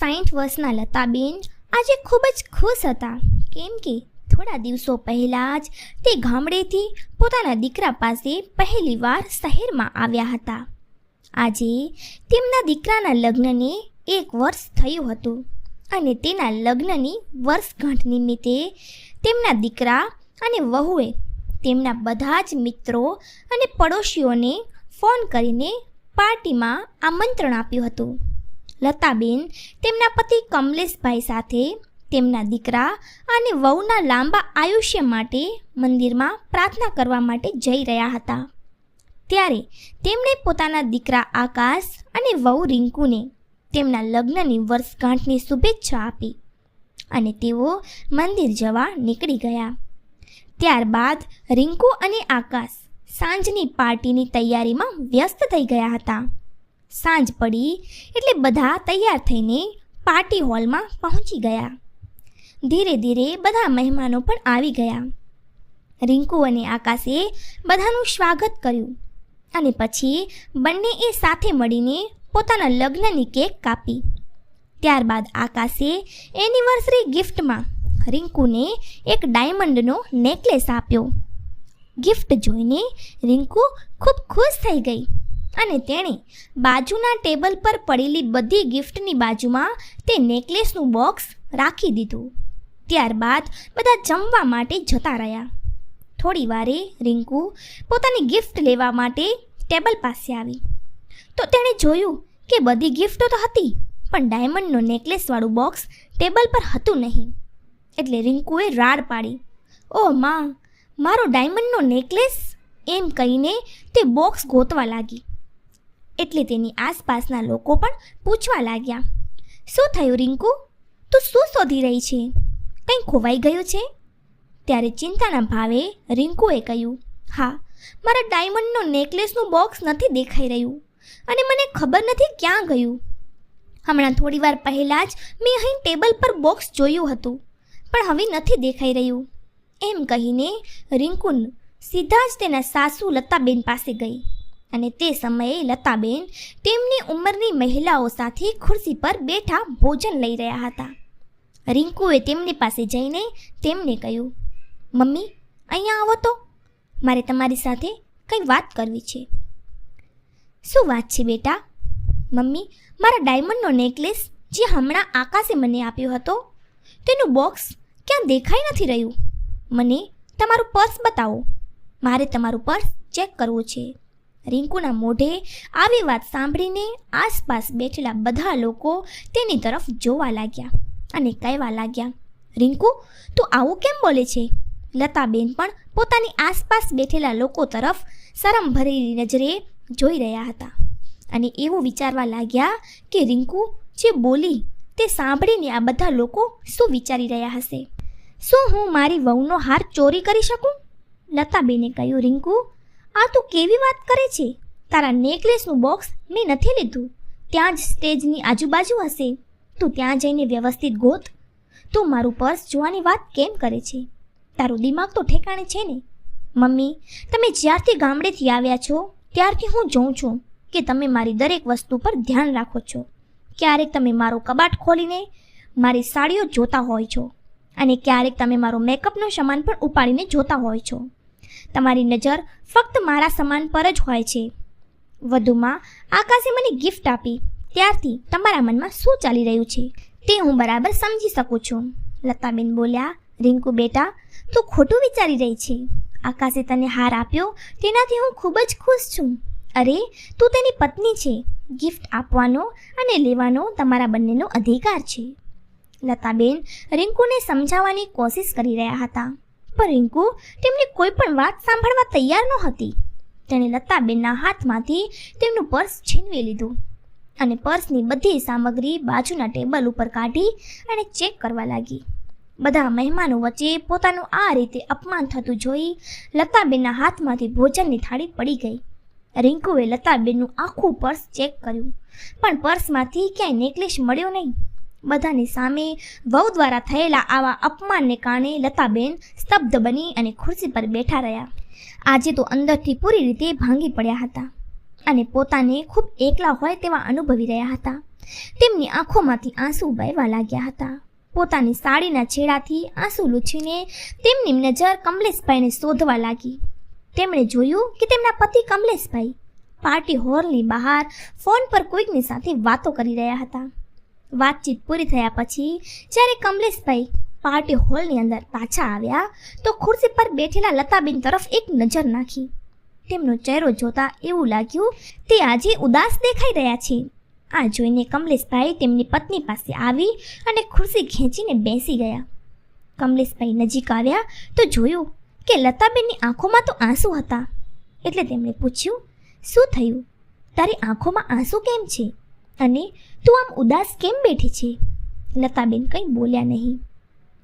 60 વર્ષના લતાબેન આજે ખૂબ જ ખુશ હતા, કેમ કે થોડા દિવસો પહેલાં જ તે ગામડેથી પોતાના દીકરા પાસે પહેલીવાર શહેરમાં આવ્યા હતા. આજે તેમના દીકરાના લગ્નને 1 વર્ષ થયું હતું અને તેના લગ્નની વર્ષગાંઠ નિમિત્તે તેમના દીકરા અને વહુએ તેમના બધા જ મિત્રો અને પડોશીઓને ફોન કરીને પાર્ટીમાં આમંત્રણ આપ્યું હતું. લતાબેન તેમના પતિ કમલેશભાઈ સાથે તેમના દીકરા અને વહુના લાંબા આયુષ્ય માટે મંદિરમાં પ્રાર્થના કરવા માટે જઈ રહ્યા હતા. ત્યારે તેમણે પોતાના દીકરા આકાશ અને વહુ રિંકુને તેમના લગ્નની વર્ષગાંઠની શુભેચ્છા આપી અને તેઓ મંદિર જવા નીકળી ગયા. ત્યારબાદ રિંકુ અને આકાશ સાંજની પાર્ટીની તૈયારીમાં વ્યસ્ત થઈ ગયા હતા. સાંજ પડી એટલે બધા તૈયાર થઈને પાર્ટી હોલમાં પહોંચી ગયા. ધીરે ધીરે બધા મહેમાનો પણ આવી ગયા. રિંકુ અને આકાશે બધાનું સ્વાગત કર્યું અને પછી બંનેએ સાથે મળીને પોતાના લગ્નની કેક કાપી. ત્યારબાદ આકાશે એનિવર્સરી ગિફ્ટમાં રિંકુને એક ડાયમંડનો નેકલેસ આપ્યો. ગિફ્ટ જોઈને રિંકુ ખૂબ ખુશ થઈ ગઈ અને તેણે બાજુના ટેબલ પર પડેલી બધી ગિફ્ટની બાજુમાં તે નેકલેસનું બોક્સ રાખી દીધું. ત્યારબાદ બધા જમવા માટે જતા રહ્યા. થોડી વારે રિંકુ પોતાની ગિફ્ટ લેવા માટે ટેબલ પાસે આવી તો તેણે જોયું કે બધી ગિફ્ટો તો હતી, પણ ડાયમંડનો નેકલેસવાળું બોક્સ ટેબલ પર હતું નહીં. એટલે રિંકુએ રાડ પાડી, "ઓહ માં, મારો ડાયમંડનો નેકલેસ!" એમ કહીને તે બોક્સ ગોતવા લાગી. એટલે તેની આસપાસના લોકો પણ પૂછવા લાગ્યા, "શું થયું રિંકુ? તું શું શોધી રહી છે? કંઈ ખોવાઈ ગયું છે?" ત્યારે ચિંતાના ભાવે રિંકુએ કહ્યું, "હા, મારા ડાયમંડનો નેકલેસનું બોક્સ નથી દેખાઈ રહ્યું અને મને ખબર નથી ક્યાં ગયું. હમણાં થોડી વાર પહેલાં જ મેં અહીં ટેબલ પર બોક્સ જોયું હતું, પણ હવે નથી દેખાઈ રહ્યું." એમ કહીને રિંકુ સીધા જ તેના સાસુ લતાબેન પાસે ગઈ અને તે સમયે લતાબેન તેમની ઉંમરની મહિલાઓ સાથે ખુરશી પર બેઠા ભોજન લઈ રહ્યા હતા. રિંકુએ તેમની પાસે જઈને તેમને કહ્યું, "મમ્મી, અહીંયા આવો તો, મારે તમારી સાથે કંઈ વાત કરવી છે." "શું વાત છે બેટા?" "મમ્મી, મારા ડાયમંડનો નેકલેસ જે હમણાં આકાશે મને આપ્યો હતો તેનું બોક્સ ક્યાં દેખાઈ નથી રહ્યું. મને તમારું પર્સ બતાવો, મારે તમારું પર્સ ચેક કરવું છે." રિંકુના મોઢે આવી વાત સાંભળીને આસપાસ બેઠેલા બધા લોકો તેની તરફ જોવા લાગ્યા અને કહેવા લાગ્યા, "રિંકુ, તું આવું કેમ બોલે છે?" લતાબેન પણ પોતાની આસપાસ બેઠેલા લોકો તરફ શરમ ભરેલી નજરે જોઈ રહ્યા હતા અને એવું વિચારવા લાગ્યા કે રિંકુ જે બોલી તે સાંભળીને આ બધા લોકો શું વિચારી રહ્યા હશે. "શું હું મારી વહુનો હાર ચોરી કરી શકું?" લતાબેને કહ્યું, "રિંકુ, આ તું કેવી વાત કરે છે? તારા નેકલેસનું બોક્સ મેં નથી લીધું. ત્યાં જ સ્ટેજની આજુબાજુ હશે. તું ત્યાં જઈને વ્યવસ્થિત ગોત. તું મારું પર્સ જોવાની વાત કેમ કરે છે? તારું દિમાગ તો ઠેકાણે છે ને?" "મમ્મી, તમે જ્યારથી ગામડેથી આવ્યા છો ત્યારથી હું જોઉં છું કે તમે મારી દરેક વસ્તુ પર ધ્યાન રાખો છો. ક્યારેક તમે મારો કબાટ ખોલીને મારી સાડીઓ જોતા હોય છો અને ક્યારેક તમે મારો મેકઅપનો સામાન પણ ઉપાડીને જોતા હોય છો. તમારી નજર ફક્ત મારા સામાન પર જ હોય છે. વધુમાં આકાશે મને ગિફ્ટ આપી ત્યારથી તમારા મનમાં શું ચાલી રહ્યું છે તે હું બરાબર સમજી શકું છું." લતાબેન બોલ્યા, "રિંકુ બેટા, તું ખોટું વિચારી રહી છે. આકાશે તને હાર આપ્યો તેનાથી હું ખૂબ જ ખુશ છું. અરે, તું તેની પત્ની છે. ગિફ્ટ આપવાનો અને લેવાનો તમારા બંનેનો અધિકાર છે." લતાબેન રિંકુને સમજાવવાની કોશિશ કરી રહ્યા હતા, પણ રિંકુ તેમની કોઈ પણ વાત સાંભળવા તૈયાર નહોતી. તેણે લતાબેનના હાથમાંથી તેમનું પર્સ છીનવી લીધું અને પર્સની બધી સામગ્રી બાજુના ટેબલ ઉપર કાઢી અને ચેક કરવા લાગી. બધા મહેમાનો વચ્ચે પોતાનું આ રીતે અપમાન થતું જોઈ લતાબેનના હાથમાંથી ભોજનની થાળી પડી ગઈ. રિંકુએ લતાબેનનું આખું પર્સ ચેક કર્યું, પણ પર્સમાંથી ક્યાંય નેકલેસ મળ્યો નહીં. બધાની સામે વહુ દ્વારા થયેલા આવા અપમાનને કારણે લતાબેન સ્તબ્ધ બની અને ખુરશી પર બેઠા રહ્યા. આજે તો અંદરથી પૂરી રીતે ભાંગી પડ્યા હતા અને પોતાને ખૂબ એકલા હોય તેવા અનુભવી રહ્યા હતા. તેમની આંખોમાંથી આંસુ વહેવા લાગ્યા હતા. પોતાની સાડીના છેડાથી આંસુ લૂછીને તેમની નજર કમલેશભાઈને શોધવા લાગી. તેમણે જોયું કે તેમના પતિ કમલેશભાઈ પાર્ટી હોલની બહાર ફોન પર કોઈકની સાથે વાતો કરી રહ્યા હતા. વાતચીત પૂરી થયા પછી જ્યારે કમલેશભાઈ પાર્ટી હોલની અંદર પાછા આવ્યા તો ખુરશી પર બેઠેલા લતાબેન તરફ એક નજર નાખી. તેમનો ચહેરો જોતા એવું લાગ્યું તે આજે ઉદાસ દેખાઈ રહ્યા છે. આ જોઈને કમલેશભાઈ તેમની પત્ની પાસે આવી અને ખુરશી ખેંચીને બેસી ગયા. કમલેશભાઈ નજીક આવ્યા તો જોયું કે લતાબેનની આંખોમાં તો આંસુ હતા. એટલે તેમણે પૂછ્યું, શું થયું? તારી આંખોમાં આંસુ કેમ છે અને તું આમ ઉદાસ કેમ બેઠી છે? લતાબેન કંઈ બોલ્યા નહીં.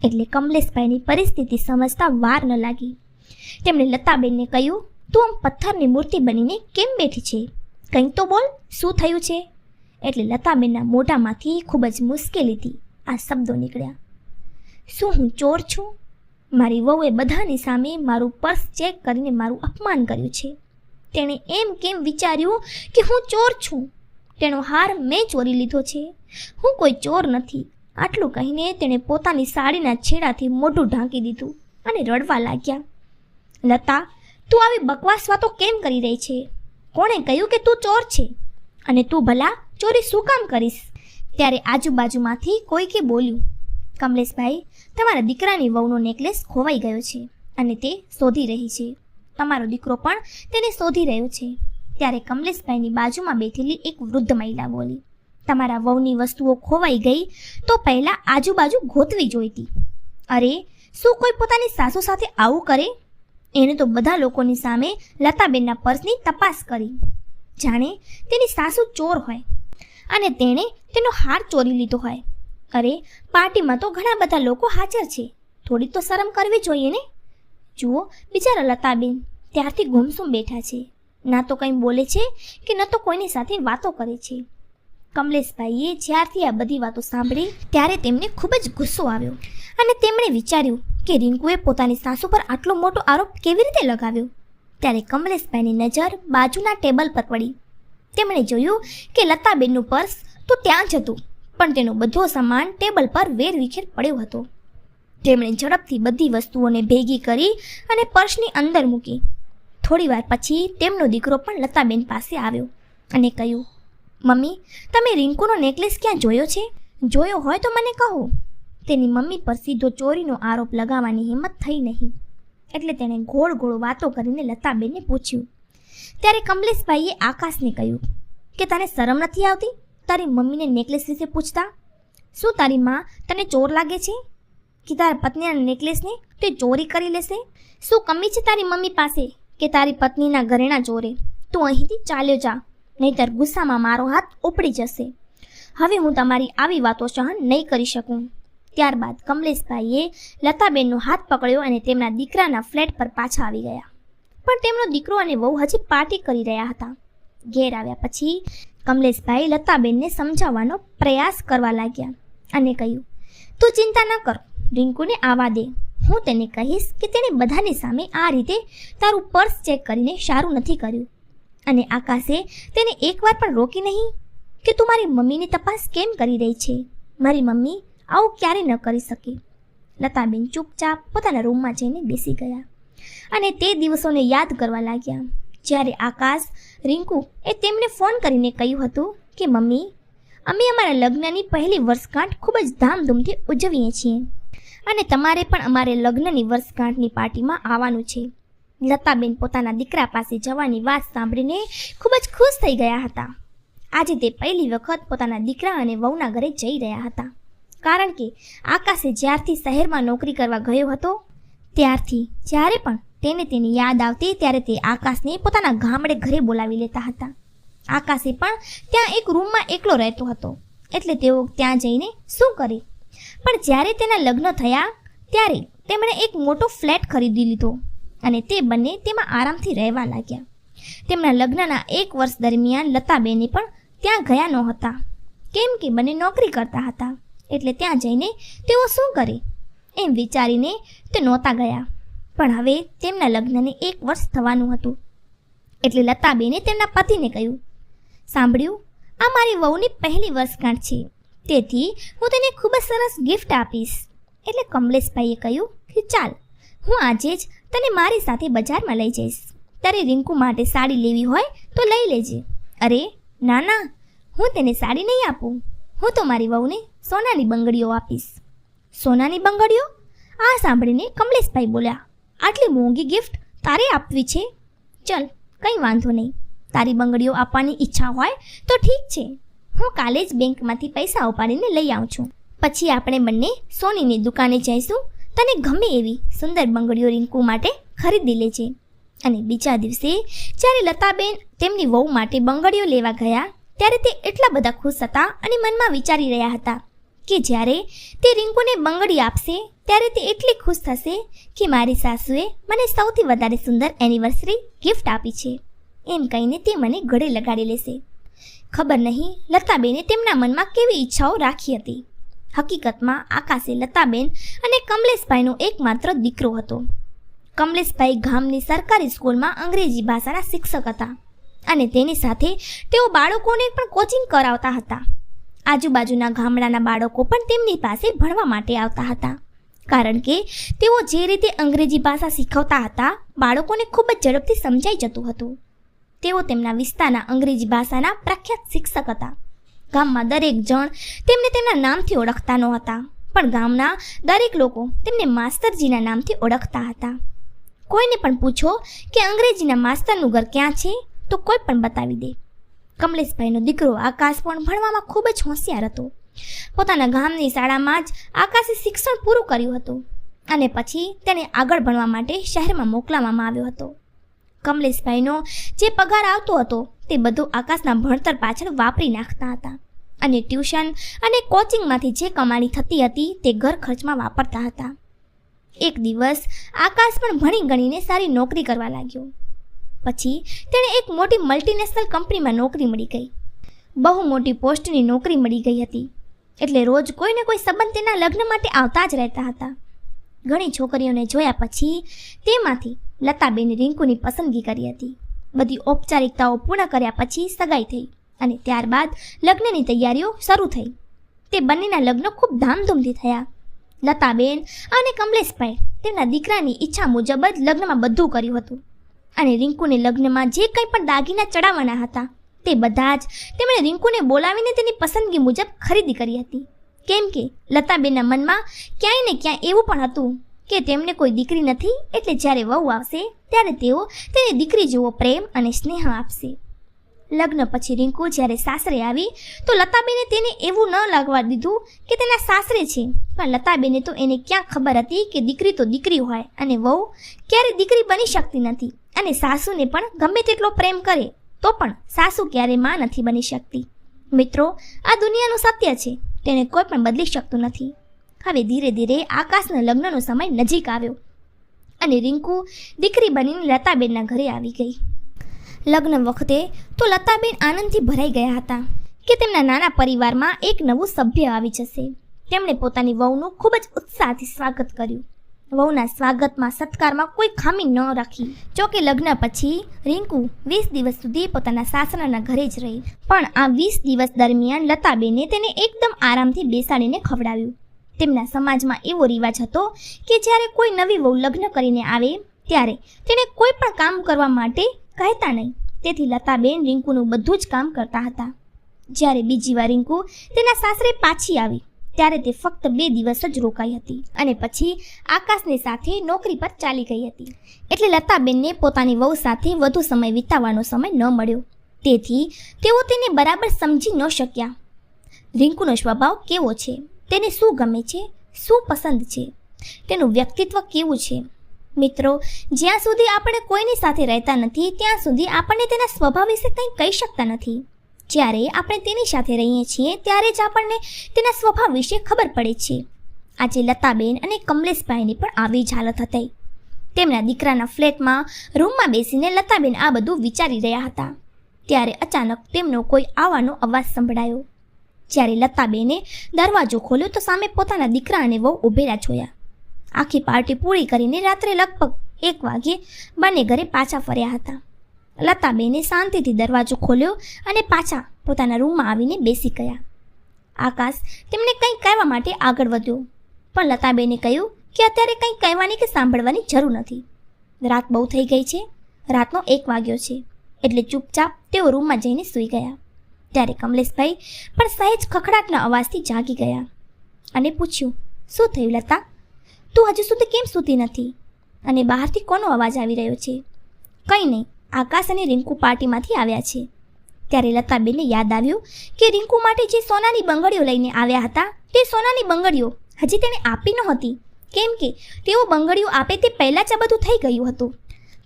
એટલે કમલેશભાઈની પરિસ્થિતિ સમજતા વાર ન લાગી. તેમણે લતાબેનને કહ્યું, તું આમ પથ્થરની મૂર્તિ બનીને કેમ બેઠી છે? કંઈક તો બોલ, શું થયું છે? એટલે લતાબેનના મોઢામાંથી ખૂબ જ મુશ્કેલીથી આ શબ્દો નીકળ્યા, શું હું ચોર છું? મારી વહુએ બધાની સામે મારું પર્સ ચેક કરીને મારું અપમાન કર્યું છે. તેણે એમ કેમ વિચાર્યું કે હું ચોર છું? તેનો હાર મેં ચોરી લીધો છે. હું કોઈ ચોર નથી. આટલું કહીને તેણે પોતાની સાડીના છેડાથી મોઢું ઢાંકી દીધું અને રડવા લાગ્યા. લતા, તું આવી બકવાસ વાતો કેમ કરી રહી છે? કોણે કહ્યું કે તું ચોર છે? અને તું ભલા ચોરી શું કામ કરીશ? ત્યારે આજુબાજુમાંથી કોઈકે બોલ્યું, કમલેશભાઈ, તમારા દીકરાની વહુનો નેકલેસ ખોવાઈ ગયો છે અને તે શોધી રહી છે. તમારો દીકરો પણ તેને શોધી રહ્યો છે. ત્યારે કમલેશભાઈની બાજુમાં બેઠેલી એક વૃદ્ધ મહિલા બોલી, તમારા વહુની વસ્તુઓ ખોવાઈ ગઈ તો પહેલાં આજુબાજુ ગોતવી જોઈતી. અરે, શું કોઈ પોતાની સાસુ સાથે આવું કરે? એણે તો બધા લોકોની સામે લતાબેનના પર્સની તપાસ કરી, જાણે તેની સાસુ ચોર હોય અને તેણે તેનો હાર ચોરી લીધો હોય. અરે, પાર્ટીમાં તો ઘણા બધા લોકો હાજર છે. થોડી તો શરમ કરવી જોઈએ ને? જુઓ, બિચારા લતાબેન ત્યારથી ગુમસુમ બેઠા છે. ના તો કંઈ બોલે છે કે ન તો કોઈની સાથે વાતો કરે છે. કમલેશભાઈએ જ્યારથી આ બધી વાતો સાંભળી ત્યારે તેમને ખૂબ જ ગુસ્સો આવ્યો અને તેમણે વિચાર્યું કે રિંકુએ પોતાની સાસુ પર આટલો મોટો આરોપ કેવી રીતે લગાવ્યો. ત્યારે કમલેશભાઈની નજર બાજુના ટેબલ પર પડી. તેમણે જોયું કે લતાબેનનું પર્સ તો ત્યાં જ હતું, પણ તેનો બધો સામાન ટેબલ પર વેરવિખેર પડ્યો હતો. તેમણે ઝડપથી બધી વસ્તુઓને ભેગી કરી અને પર્સની અંદર મૂકી. થોડીવાર પછી તેમનો દીકરો પણ લતાબેન પાસે આવ્યો અને કહ્યું, મમ્મી, તમે રિંકુનો નેકલેસ ક્યાં જોયો છે? જોયો હોય તો મને કહો. તેની મમ્મી પર સીધો ચોરીનો આરોપ લગાવવાની હિંમત થઈ નહીં. એટલે તેણે ગોળ ગોળ વાતો કરીને લતાબેનને પૂછ્યું. ત્યારે કમલેશભાઈએ આકાશને કહ્યું કે તને શરમ નથી આવતી તારી મમ્મીને નેકલેસ વિશે પૂછતા? શું તારી માં તને ચોર લાગે છે કે તારા પત્નીના નેકલેસને તે ચોરી કરી લેશે? શું કમી છે તારી મમ્મી પાસે કે તારી પત્નીના ઘરેણા ચોરે? તું અહીંથી ચાલ્યો જા, નહીંતર ગુસ્સામાં મારો હાથ ઉપડી જશે. હવે હું તમારી આવી વાતો સહન નહીં કરી શકું. ત્યારબાદ કમલેશભાઈએ લતાબેનનો હાથ પકડ્યો અને તેમના દીકરાના ફ્લેટ પર પાછા આવી ગયા. પણ તેમનો દીકરો અને વહુ હજી પાર્ટી કરી રહ્યા હતા. ઘેર આવ્યા પછી કમલેશભાઈ લતાબેનને સમજાવવાનો પ્રયાસ કરવા લાગ્યા અને કહ્યું, તું ચિંતા ન કર, રિંકુને આવવા દે. હું તેને કહીશ કે તેણે બધાની સામે આ રીતે તારું પર્સ ચેક કરીને સારું નથી કર્યું. અને આકાશે તેને એકવાર પણ રોકી નહીં કે તું મારી મમ્મીની તપાસ કેમ કરી રહી છે? મારી મમ્મી આવું ક્યારે ન કરી શકે. લતાબેન ચૂપચાપ પોતાના રૂમમાં જઈને બેસી ગયા અને તે દિવસોને યાદ કરવા લાગ્યા જ્યારે આકાશ, રિંકુ એ તેમને ફોન કરીને કહ્યું હતું કે મમ્મી, અમે અમારા લગ્નની પહેલી વર્ષગાંઠ ખૂબ જ ધામધૂમથી ઉજવીએ છીએ અને તમારે પણ અમારે લગ્નની વર્ષગાંઠની પાર્ટીમાં આવવાનું છે. લતાબેન પોતાના દીકરા પાસે જવાની વાત સાંભળીને ખૂબ જ ખુશ થઈ ગયા હતા. આજે તે પહેલી વખત પોતાના દીકરા અને વહુના ઘરે જઈ રહ્યા હતા, કારણ કે આકાશે જ્યારથી શહેરમાં નોકરી કરવા ગયો હતો ત્યારથી જ્યારે પણ તેને તેની યાદ આવતી ત્યારે તે આકાશને પોતાના ગામડે ઘરે બોલાવી લેતા હતા. આકાશે પણ ત્યાં એક રૂમમાં એકલો રહેતો હતો, એટલે તેઓ ત્યાં જઈને શું કરે? પણ જ્યારે તેના લગ્ન થયા ત્યારે તેમણે એક મોટો ફ્લેટ ખરીદી લીધો અને તે બંને તેમાં આરામથી રહેવા લાગ્યા. તેમના લગ્નના 1 વર્ષ દરમિયાન લતાબેને પણ ત્યાં ગયા નહોતા, કેમ કે બંને નોકરી કરતા હતા. એટલે ત્યાં જઈને તેઓ શું કરે એમ વિચારીને તે નહોતા ગયા. પણ હવે તેમના લગ્નને 1 વર્ષ થવાનું હતું. એટલે લતાબેને તેમના પતિને કહ્યું, સાંભળ્યું, આ મારી વહુની પહેલી વર્ષગાંઠ છે, તેથી હું તેને ખૂબ જ સરસ ગિફ્ટ આપીશ. એટલે કમલેશભાઈએ કહ્યું કે ચાલ, હું આજે જ તને મારી સાથે બજારમાં લઈ જઈશ. તારે રિંકુ માટે સાડી લેવી હોય તો લઈ લેજે. અરે ના ના, હું તેને સાડી નહીં આપું, હું તો મારી વહુને સોનાની બંગડીઓ આપીશ. સોનાની બંગડીઓ? આ સાંભળીને કમલેશભાઈ બોલ્યા, આટલી મોંઘી ગિફ્ટ તારે આપવી છે? ચલ, કંઈ વાંધો નહીં, તારી બંગડીઓ આપવાની ઈચ્છા હોય તો ઠીક છે, હું કાલે જ બેંકમાંથી પૈસા ઉપાડીને લઈ આવું છું. પછી આપણે બંને સોનીની દુકાને જઈશું. તને ગમે એવી સુંદર બંગડીઓ રિંકુ માટે ખરીદી લેજે. અને બીજા દિવસે જ્યારે લતાબેન તેમની વહુ માટે બંગડીઓ લેવા ગયા ત્યારે તે એટલા બધા ખુશ હતા અને મનમાં વિચારી રહ્યા હતા કે જ્યારે તે રિંકુને બંગડી આપશે ત્યારે તે એટલી ખુશ થશે કે મારી સાસુએ મને સૌથી વધારે સુંદર એનિવર્સરી ગિફ્ટ આપી છે એમ કહીને તે મને ગળે લગાડી લેશે. ખબર નહીં લતાબેને તેમના મનમાં કેવી ઈચ્છાઓ રાખી હતી. હકીકતમાં આકાશે લતાબેન અને કમલેશભાઈનો એકમાત્ર દીકરો હતો. કમલેશભાઈ ગામની સરકારી સ્કૂલમાં અંગ્રેજી ભાષાના શિક્ષક હતા અને તેની સાથે તેઓ બાળકોને પણ કોચિંગ કરાવતા હતા. આજુબાજુના ગામડાના બાળકો પણ તેમની પાસે ભણવા માટે આવતા હતા, કારણ કે તેઓ જે રીતે અંગ્રેજી ભાષા શીખવતા હતા બાળકોને ખૂબ જ ઝડપથી સમજાઈ જતું હતું. તેઓ તેમના વિસ્તારના અંગ્રેજી ભાષાના પ્રખ્યાત શિક્ષક હતા. ગામમાં દરેક જણ તેમને તેમના નામથી ઓળખતા ન હતા, પણ ગામના દરેક લોકો તેમને માસ્તરજીના નામથી ઓળખતા હતા. કોઈને પણ પૂછો કે અંગ્રેજીના માસ્તરનું ઘર ક્યાં છે તો કોઈ પણ બતાવી દે. કમલેશભાઈનો દીકરો આકાશ પણ ભણવામાં ખૂબ જ હોશિયાર હતો. પોતાના ગામની શાળામાં જ આકાશે શિક્ષણ પૂરું કર્યું હતું અને પછી તેને આગળ ભણવા માટે શહેરમાં મોકલવામાં આવ્યો હતો. કમલેશભાઈનો જે પગાર આવતો હતો તે બધું આકાશના ભણતર પાછળ વાપરી નાખતા હતા અને ટ્યુશન અને કોચિંગમાંથી જે કમાણી થતી હતી તે ઘર ખર્ચમાં વાપરતા હતા. એક દિવસ આકાશ પણ ભણી ગણીને સારી નોકરી કરવા લાગ્યો. પછી તેણે એક મોટી મલ્ટીનેશનલ કંપનીમાં નોકરી મળી ગઈ. બહુ મોટી પોસ્ટની નોકરી મળી ગઈ હતી, એટલે રોજ કોઈને કોઈ સંબંધ તેના લગ્ન માટે આવતા જ રહેતા હતા. ઘણી છોકરીઓને જોયા પછી તેમાંથી લતાબેને રિંકુની પસંદગી કરી હતી. બધી ઔપચારિકતાઓ પૂર્ણ કર્યા પછી સગાઈ થઈ અને ત્યારબાદ લગ્નની તૈયારીઓ શરૂ થઈ. તે બંનેના લગ્ન ખૂબ ધામધૂમથી થયા. લતાબેન અને કમલેશભાઈ તેમના દીકરાની ઈચ્છા મુજબ જ લગ્નમાં બધું કર્યું હતું અને રિંકુને લગ્નમાં જે કંઈ પણ દાગીના ચડાવવાના હતા તે બધા જ તેમણે રિંકુને બોલાવીને તેની પસંદગી મુજબ ખરીદી કરી હતી. કેમ કે લતાબેનના મનમાં ક્યાંય ને ક્યાંય એવું પણ હતું કે તેમને કોઈ દીકરી નથી, એટલે જ્યારે વહુ આવશે ત્યારે તેઓ તેની દીકરી જેવો પ્રેમ અને સ્નેહ આપશે. લગ્ન પછી રિંકુ જ્યારે સાસરે આવી તો લતાબેને તેને એવું ન લાગવા દીધું કે તેના સાસરે છે, પણ લતાબેને તો એને ક્યાં ખબર હતી કે દીકરી તો દીકરી હોય અને વહુ ક્યારે દીકરી બની શકતી નથી અને સાસુને પણ ગમે તેટલો પ્રેમ કરે તો પણ સાસુ ક્યારે માં નથી બની શકતી. મિત્રો, આ દુનિયાનું સત્ય છે, તેને કોઈ પણ બદલી શકતું નથી. હવે ધીરે ધીરે આકાશના લગ્નનો સમય નજીક આવ્યો અને રિંકુ દીકરી બનીને લતાબેનના ઘરે આવી ગઈ. લગ્ન વખતે તો લતાબેન આનંદથી ભરાઈ ગયા હતા કે તેમના નાના પરિવારમાં એક નવું સભ્ય આવી જશે. તેમણે પોતાની વહુનું ખૂબ જ ઉત્સાહથી સ્વાગત કર્યું. વહુના સ્વાગતમાં સત્કારમાં કોઈ ખામી ન રાખી. જોકે લગ્ન પછી રિંકુ 20 દિવસ સુધી પોતાના સાસરાના ઘરે જ રહી, પણ આ 20 દિવસ દરમિયાન લતાબેને તેને એકદમ આરામથી બેસાડીને ખવડાવ્યું. તેમના સમાજમાં એવો રિવાજ હતો કે જ્યારે કોઈ નવી વહુ લગ્ન કરીને આવે ત્યારે તેને કોઈ પણ કામ કરવા માટે કહેતા નહીં, તેથી લતાબેન રિંકુનું બધું જ કામ કરતા હતા. જ્યારે બીજી વાર રિંકુ તેના સાસરે પાછી આવી ત્યારે તે ફક્ત 2 દિવસ જ રોકાઈ હતી અને પછી આકાશની સાથે નોકરી પર ચાલી ગઈ હતી. એટલે લતાબેનને પોતાની વહુ સાથે વધુ સમય વિતાવવાનો સમય ન મળ્યો, તેથી તેઓ તેને બરાબર સમજી ન શક્યા. રિંકુનો સ્વભાવ કેવો છે, તેને શું ગમે છે, શું પસંદ છે, તેનું વ્યક્તિત્વ કેવું છે. મિત્રો, જ્યાં સુધી આપણે કોઈની સાથે રહેતા નથી ત્યાં સુધી આપણને તેના સ્વભાવ વિશે કંઈ કહી શકતા નથી. જ્યારે આપણે તેની સાથે રહીએ છીએ ત્યારે જ આપણને તેના સ્વભાવ વિશે ખબર પડે છે. આજે લતાબેન અને કમલેશભાઈની પણ આવી જ હાલત હતી. તેમના દીકરાના ફ્લેટમાં રૂમમાં બેસીને લતાબેન આ બધું વિચારી રહ્યા હતા ત્યારે અચાનક તેમનો કોઈ આવવાનો અવાજ સંભળાયો. જ્યારે લતાબેને દરવાજો ખોલ્યો તો સામે પોતાના દીકરા અને વહુ ઊભેલા જોયા. આખી પાર્ટી પૂરી કરીને રાત્રે લગભગ 1 વાગ્યે બંને ઘરે પાછા ફર્યા હતા. લતાબેને શાંતિથી દરવાજો ખોલ્યો અને પાછા પોતાના રૂમમાં આવીને બેસી ગયા. આકાશ તેમને કંઈક કહેવા માટે આગળ વધ્યો, પણ લતાબેને કહ્યું કે અત્યારે કંઈક કહેવાની કે સાંભળવાની જરૂર નથી. રાત બહુ થઈ ગઈ છે, રાતનો 1 વાગ્યો છે, એટલે ચૂપચાપ તેઓ રૂમમાં જઈને સૂઈ ગયા. ત્યારે કમલેશભાઈ પણ સહેજ ખખડાટના અવાજથી જાગી ગયા અને પૂછ્યું, શું થયું લતા? તું હજુ સુધી કેમ સૂતી નથી? અને બહારથી કોનો અવાજ આવી રહ્યો છે? કંઈ નહીં, આકાશ અને રિંકુ પાર્ટીમાંથી આવ્યા છે. ત્યારે લતાબેનને યાદ આવ્યું કે રિંકુ માટે જે સોનાની બંગડીઓ લઈને આવ્યા હતા તે સોનાની બંગડીઓ હજી તેણે આપી નહોતી, કેમ કે તેઓ બંગડીઓ આપે તે પહેલાં જ આ બધું થઈ ગયું હતું.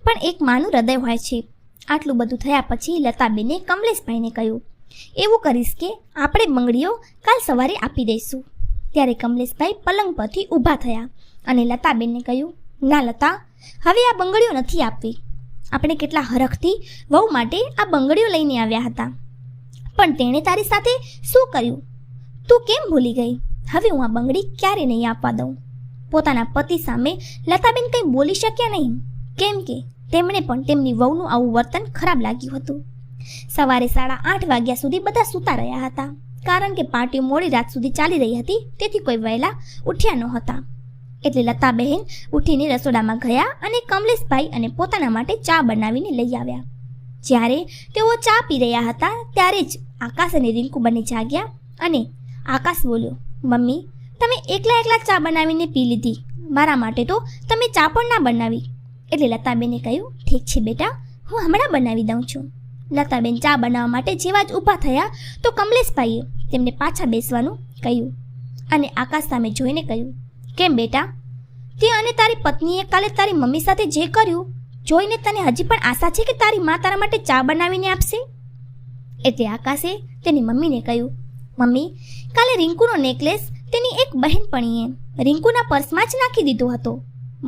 પણ એક માનું હૃદય હોય છે. આટલું બધું થયા પછી લતાબેને કમલેશભાઈને કહ્યું, એવું કરીશ કે આપણે બંગડીઓ કાલ સવારે આપી દઈશું. ત્યારે કમલેશભાઈ પલંગ પરથી ઊભા થયા અને લતાબેનને કહ્યું, ના લતા, હવે આ બંગડીઓ નથી આપવી. આપણે કેટલા હરખથી વહુ માટે આ બંગડીઓ લઈને આવ્યા હતા, પણ તેણે તારી સાથે શું કર્યું? તું કેમ ભૂલી ગઈ? હવે હું આ બંગડી ક્યારે નહીં આપવા દઉં. પોતાના પતિ સામે લતાબેન કંઈ બોલી શક્યા નહીં, કેમ કે તેમણે પણ તેમની વહુનું આવું વર્તન ખરાબ લાગ્યું હતું. સવારે 8:30 વાગ્યા સુધી બધા સૂતા રહ્યા હતા, કારણ કે પાર્ટી મોડી રાત સુધી ચાલી રહી હતી, તેથી કોઈ વહેલા ઉઠ્યા નહોતા. એટલે લતાબહેન ઉઠીને રસોડામાં ગયા અને કમલેશભાઈ અને પોતાના માટે ચા બનાવીને લઈ આવ્યા. જ્યારે તેઓ ચા પી રહ્યા હતા ત્યારે જ આકાશ અને રિંકુ બંને જાગ્યા અને આકાશ બોલ્યો, મમ્મી, તમે એકલા ચા બનાવીને પી લીધી, મારા માટે તો તમે ચા પણ ના બનાવી. એટલે લતાબેને કહ્યું, ઠીક છે બેટા, હું હમણાં બનાવી દઉં છું. લતાબેન ચા બનાવવા માટે જેવા જ ઊભા થયા તો કમલેશભાઈએ તેમને પાછા બેસવાનું કહ્યું અને આકાશ સામે જોઈને કહ્યું, કેમ બેટા, તે અને તારી પત્નીએ કાલે તારી મમ્મી સાથે જે કર્યું જોઈને તને હજી પણ આશા છે કે તારી મા તારા માટે ચા બનાવીને આપશે? એટલે આકાશે તેની મમ્મીને કહ્યું, મમ્મી, કાલે રિંકુનો નેકલેસ તેની એક બહેનપણીએ રિંકુના પર્સમાં જ નાખી દીધો હતો.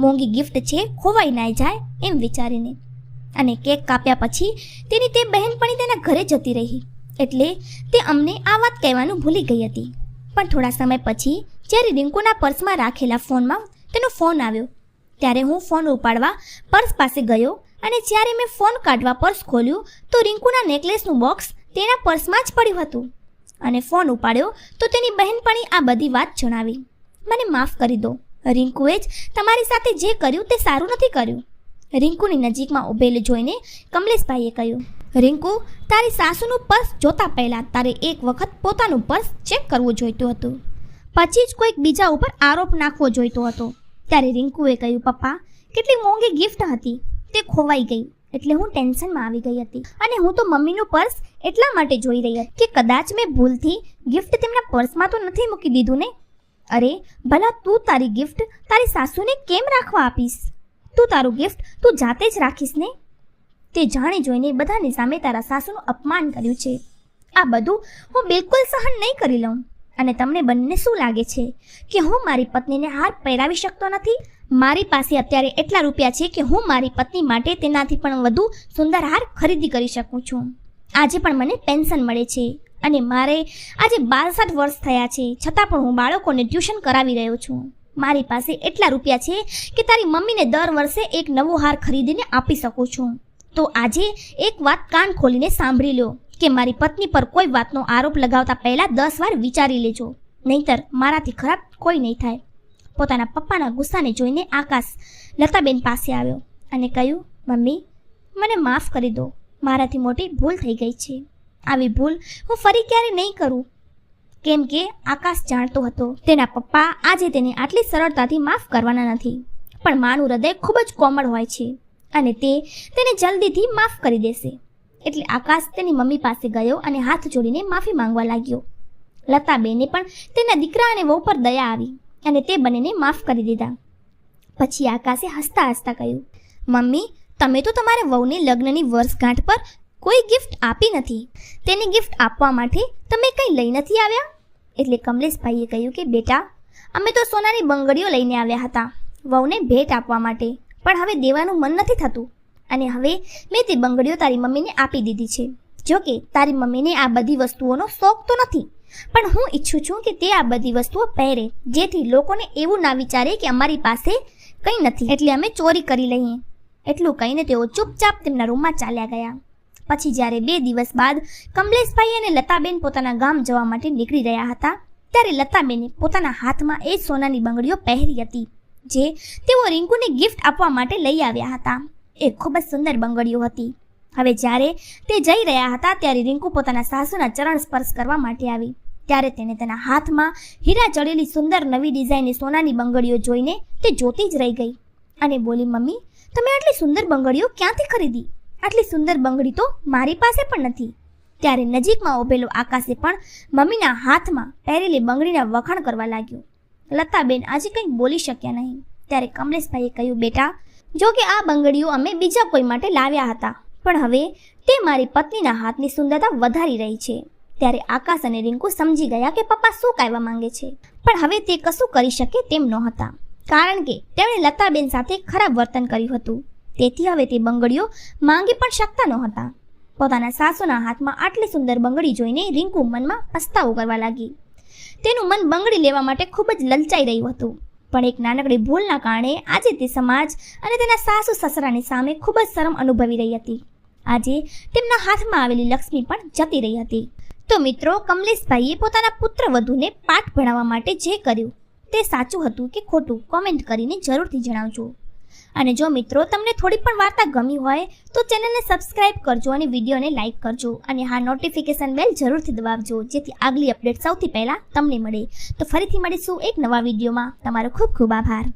મોંઘી ગિફ્ટ છે, ખોવાઈ ના જાય એમ વિચારીને. અને કેક કાપ્યા પછી તેની તે બહેનપણી તેના ઘરે જતી રહી, એટલે તે અમને આ વાત કહેવાનું ભૂલી ગઈ હતી. પણ થોડા સમય પછી જ્યારે રિંકુના પર્સમાં રાખેલા ફોનમાં તેનો ફોન આવ્યો, ત્યારે હું ફોન ઉપાડવા પર્સ પાસે ગયો અને જ્યારે મેં ફોન કાઢવા પર્સ ખોલ્યું તો રિંકુના નેકલેસનું બોક્સ તેના પર્સમાં જ પડ્યું હતું. અને ફોન ઉપાડ્યો તો તેની બહેનપણી આ બધી વાત જણાવી. મને માફ કરી દો, રિંકુએ જ તમારી સાથે જે કર્યું તે સારું નથી કર્યું. રિંકુની નજીકમાં ઊભેલી જોઈને કમલેશભાઈએ કહ્યું, રિંકુ, તારી સાસુનું પર્સ જોતા પહેલાં તારે એક વખત પોતાનું પર્સ ચેક કરવું જોઈતું હતું, પછી જ કોઈક બીજા ઉપર આરોપ નાખવો જોઈતો હતો. ત્યારે રિંકુએ કહ્યું, પપ્પા, કેટલી મોંઘી ગિફ્ટ હતી, તે ખોવાઈ ગઈ, એટલે હું ટેન્શનમાં આવી ગઈ હતી. અને હું તો મમ્મીનું પર્સ એટલા માટે જોઈ રહી હતી કે કદાચ મેં ભૂલથી ગિફ્ટ તેમના પર્સમાં તો નથી મૂકી દીધું ને? અરે ભલા, તું તારી ગિફ્ટ તારી સાસુને કેમ રાખવા આપીશ? તું તારું ગિફ્ટ તું જાતે જ રાખીશ ને? તે જાણી જોઈને બધાની સામે તારા સાસુનું અપમાન કર્યું છે. આ બધું હું બિલકુલ સહન નહીં કરી લઉં. અને તમને બંને શું લાગે છે કે હું મારી પત્નીને હાર પહેરાવી શકતો નથી? મારી પાસે અત્યારે એટલા રૂપિયા છે કે હું મારી પત્ની માટે તેનાથી પણ વધુ સુંદર હાર ખરીદી કરી શકું છું. આજે પણ મને પેન્શન મળે છે અને મારે આજે 62 વર્ષ થયા છે, છતાં પણ હું બાળકોને ટ્યુશન કરાવી રહ્યો છું. મારી પાસે એટલા રૂપિયા છે કે તારી મમ્મીને દર વર્ષે એક નવો હાર ખરીદીને આપી શકું છું. તો આજે એક વાત કાન ખોલીને સાંભળી લો કે મારી પત્ની પર કોઈ વાતનો આરોપ લગાવતા પહેલાં 10 વાર વિચારી લેજો, નહીંતર મારાથી ખરાબ કોઈ નહીં થાય. પોતાના પપ્પાના ગુસ્સાને જોઈને આકાશ લતાબેન પાસે આવ્યો અને કહ્યું, મમ્મી, મને માફ કરી દો, મારાથી મોટી ભૂલ થઈ ગઈ છે. આવી ભૂલ હું ફરી ક્યારે નહીં કરું. કેમ કે આકાશ જાણતો હતો તેના પપ્પા આજે તેને આટલી સરળતાથી માફ કરવાના નથી, પણ માનું હૃદય ખૂબ જ કોમળ હોય છે અને તે તેને જલ્દીથી માફ કરી દેશે. એટલે આકાશ તેની મમ્મી પાસે ગયો અને હાથ જોડીને માફી માંગવા લાગ્યો. લતાબેને પણ તેના દીકરા અને વહુ પર દયા આવી અને તે બંનેને માફ કરી દીધા. પછી આકાશે હસતા હસતા કહ્યું, મમ્મી, તમે તો તમારા વહુને લગ્નની વર્ષગાંઠ પર કોઈ ગિફ્ટ આપી નથી. તેની ગિફ્ટ આપવા માટે તમે કંઈ લઈ નથી આવ્યા? એટલે કમલેશભાઈએ કહ્યું કે બેટા, અમે તો સોનાની બંગડીઓ લઈને આવ્યા હતા વહુને ભેટ આપવા માટે, પણ હવે દેવાનું મન નથી થતું અને હવે મેં તે બંગડીઓ તારી મમ્મીને આપી દીધી છે. જો કે તારી મમ્મીને આ બધી વસ્તુઓનો શોખ તો નથી, પણ હું ઈચ્છું છું કે તે આ બધી વસ્તુઓ પહેરે, જેથી લોકોને એવું ના વિચારે કે અમારી પાસે કંઈ નથી એટલે અમે ચોરી કરી લઈએ. એટલું કહીને તેઓ ચૂપચાપ તેમના રૂમમાં ચાલ્યા ગયા. પછી જ્યારે 2 દિવસ બાદ કમલેશભાઈ અને લતાબેન પોતાના ગામ જવા માટે નીકળી રહ્યા હતા ત્યારે લતાબેને પોતાના હાથમાં એ સોનાની બંગડીઓ પહેરી હતી જે તેઓ રિંકુને ગિફ્ટ આપવા માટે લઈ આવ્યા હતા. એ ખૂબ જ સુંદર બંગડીઓ હતી. હવે જ્યારે તે જઈ રહ્યા હતા ત્યારે રિંકુ પોતાના સાસુના ચરણ સ્પર્શ કરવા માટે આવી ત્યારે તેને તેના હાથમાં હીરા જડેલી સુંદર નવી ડિઝાઇનની સોનાની બંગડીઓ જોઈને તે જોતી જ રહી ગઈ અને બોલી, મમ્મી, તમે આટલી સુંદર બંગડીઓ ક્યાંથી ખરીદી? આટલી સુંદર બંગડી તો મારી પાસે પણ નથી. ત્યારે નજીકમાં ઊભેલો આકાશે પણ મમ્મીના હાથમાં પહેરેલી બંગડીના વખાણ કરવા લાગ્યો. લતાબેન આજે કંઈ બોલી શક્યા નહીં. ત્યારે કમલેશભાઈએ કહ્યું, બેટા, જો કે આ બંગડીઓ અમે બીજા કોઈ માટે લાવ્યા હતા, પણ હવે તે મારી પત્નીના હાથની સુંદરતા વધારી રહી છે. ત્યારે આકાશ અને રિંકુ સમજી ગયા કે પપ્પા શું કહેવા માંગે છે, પણ હવે તે કશું કરી શકે તેમ નહોતા, કારણ કે તેમણે લતાબેન સાથે ખરાબ વર્તન કર્યું હતું. તેથી હવે તે બંગડીઓ માંગી પણ શકતા નહોતા. પોતાના સાસુના હાથમાં આટલી સુંદર બંગડી જોઈને રિંકુ મનમાં પસ્તાવો કરવા લાગી. તેનું મન બંગડી લેવા માટે ખૂબ જ લલચાઈ રહ્યું હતું, પણ એક નાનકડી ભૂલના કારણે આજે તે સમાજ અને તેના સાસુ સસરાની સામે ખૂબ જ શરમ અનુભવી રહી હતી. આજે તેમના હાથમાં આવેલી લક્ષ્મી પણ જતી રહી હતી. તો મિત્રો, કમલેશભાઈએ પોતાના પુત્રવધૂને પાઠ ભણાવવા માટે જે કર્યું તે સાચું હતું કે ખોટું કોમેન્ટ કરીને જરૂરથી જણાવજો. અને જો મિત્રો તમને થોડી પણ વાર્તા ગમી હોય તો ચેનલને સબસ્ક્રાઇબ કરજો અને વિડીયોને લાઇક કરજો અને હા, નોટિફિકેશન બેલ જરૂરથી દબાવજો જેથી આગલી અપડેટ સૌથી પહેલાં તમને મળે. તો ફરીથી મળીશું એક નવા વિડીયોમાં. તમારો ખૂબ ખૂબ આભાર.